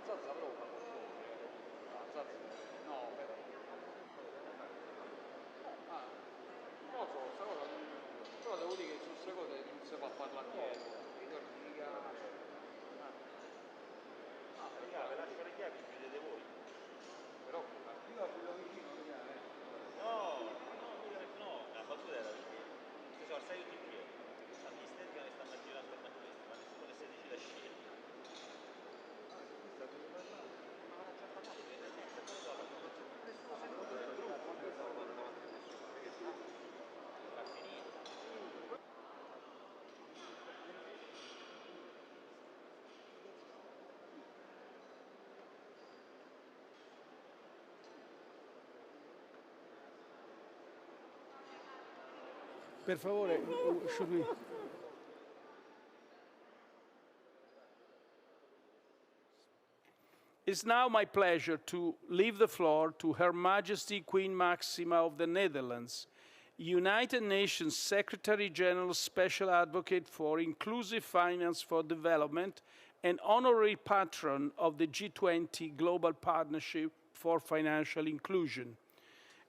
Avanzata saprò una avanzata no, però. Non lo so, questa cosa, però devo dire che su queste cose non si fa parlare dietro, ritorni di casa. Raga, ve lascio le chiavi, chiudete voi. Però io la quello vicino, No, la battuta era perché ci sono 6 tutti piedi, la ministerica ne stanno girando per questo, ma nessuno che si decide a scegliere. Ma l'ha già parlato, era finito. Per favore, should we... It's now my pleasure to leave the floor to Her Majesty Queen Maxima of the Netherlands, United Nations Secretary General Special Advocate for Inclusive Finance for Development and honorary patron of the G20 Global Partnership for Financial Inclusion.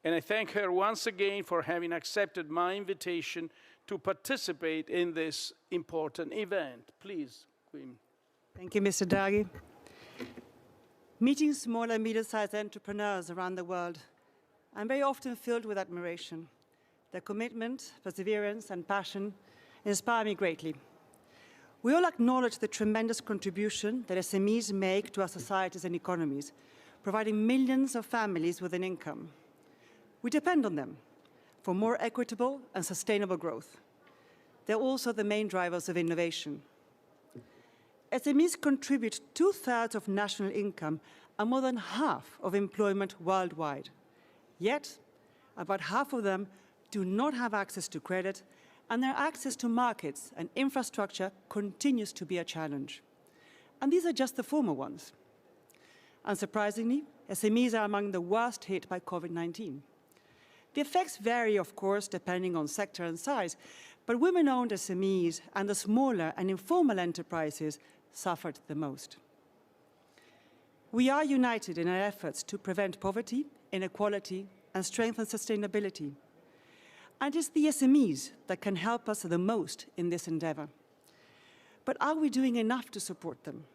And I thank her once again for having accepted my invitation to participate in this important event. Please, Queen. Thank you, Mr. Draghi. Meeting small and medium-sized entrepreneurs around the world, I'm very often filled with admiration. Their commitment, perseverance, and passion inspire me greatly. We all acknowledge the tremendous contribution that SMEs make to our societies and economies, providing millions of families with an income. We depend on them for more equitable and sustainable growth. They're also the main drivers of innovation. SMEs contribute 2/3 of national income and more than half of employment worldwide. Yet, about half of them do not have access to credit, and their access to markets and infrastructure continues to be a challenge. And these are just the former ones. Unsurprisingly, SMEs are among the worst hit by COVID-19. The effects vary, of course, depending on sector and size, but women-owned SMEs and the smaller and informal enterprises suffered the most. We are united in our efforts to prevent poverty, inequality, and strengthen sustainability. And it's the SMEs that can help us the most in this endeavor. But are we doing enough to support them?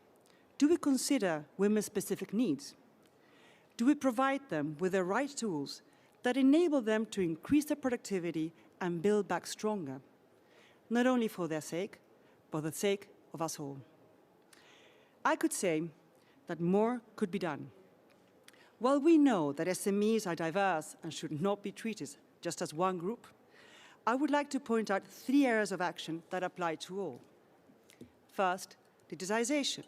Do we consider women's specific needs? Do we provide them with the right tools that enable them to increase their productivity and build back stronger, not only for their sake, but the sake of us all? I could say that more could be done. While we know that SMEs are diverse and should not be treated just as one group, I would like to point out 3 areas of action that apply to all. First, digitization.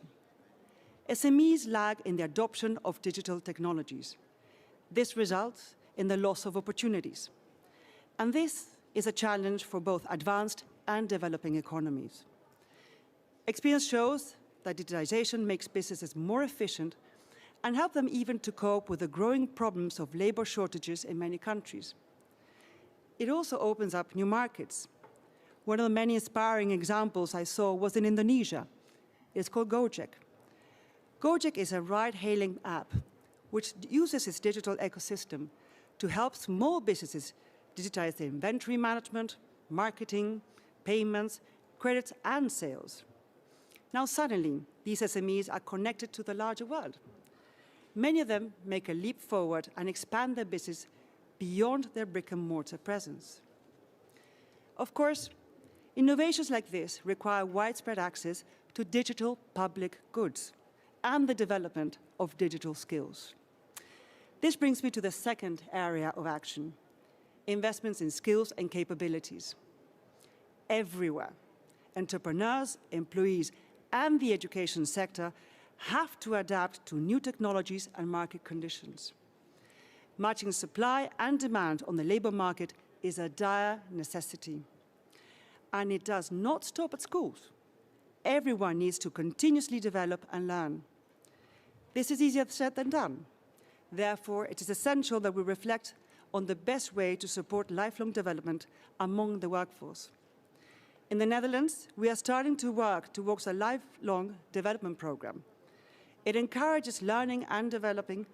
SMEs lag in the adoption of digital technologies. This results in the loss of opportunities. And this is a challenge for both advanced and developing economies. Experience shows that digitization makes businesses more efficient and help them even to cope with the growing problems of labor shortages in many countries. It also opens up new markets. One of the many inspiring examples I saw was in Indonesia. It's called GOJAK. GOJAK is a ride-hailing app which uses its digital ecosystem to help small businesses digitize their inventory management, marketing, payments, credits, and sales. Now suddenly, these SMEs are connected to the larger world. Many of them make a leap forward and expand their business beyond their brick-and-mortar presence. Of course, innovations like this require widespread access to digital public goods and the development of digital skills. This brings me to the second area of action, investments in skills and capabilities. Everywhere, entrepreneurs, employees, and the education sector have to adapt to new technologies and market conditions. Matching supply and demand on the labor market is a dire necessity. And it does not stop at schools. Everyone needs to continuously develop and learn. This is easier said than done. Therefore, it is essential that we reflect on the best way to support lifelong development among the workforce. In the Netherlands, we are starting to work towards a lifelong development program. It encourages learning and developing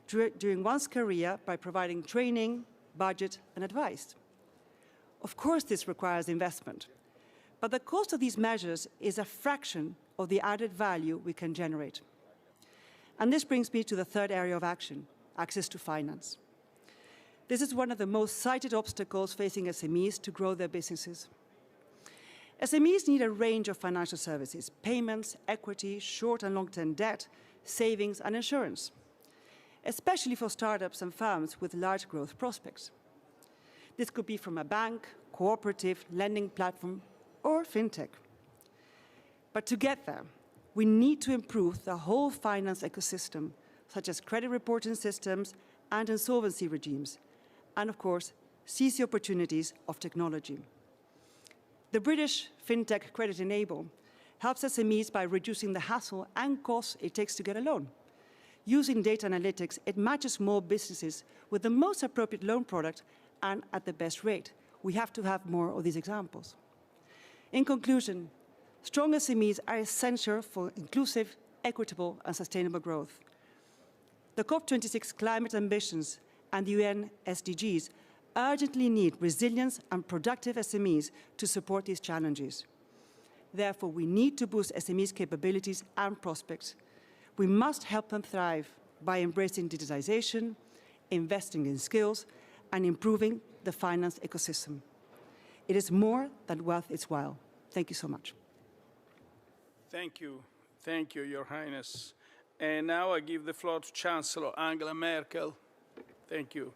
during one's career by providing training, budget, and advice. Of course, this requires investment, but the cost of these measures is a fraction of the added value we can generate. And this brings me to the third area of action, access to finance. This is one of the most cited obstacles facing SMEs to grow their businesses. SMEs need a range of financial services: payments, equity, short and long-term debt, savings, and insurance, especially for startups and firms with large growth prospects. This could be from a bank, cooperative, lending platform, or fintech. But to get there, we need to improve the whole finance ecosystem, such as credit reporting systems and insolvency regimes, and of course, seize the opportunities of technology. The British fintech Credit Enable helps SMEs by reducing the hassle and costs it takes to get a loan. Using data analytics, it matches small businesses with the most appropriate loan product and at the best rate. We have to have more of these examples. In conclusion, strong SMEs are essential for inclusive, equitable, and sustainable growth. The COP26 climate ambitions and the UN SDGs urgently need resilience and productive SMEs to support these challenges. Therefore, we need to boost SMEs' capabilities and prospects. We must help them thrive by embracing digitization, investing in skills, and improving the finance ecosystem. It is more than worth its while. Thank you so much. Thank you. Thank you, Your Highness. And now I give the floor to Chancellor Angela Merkel. Thank you.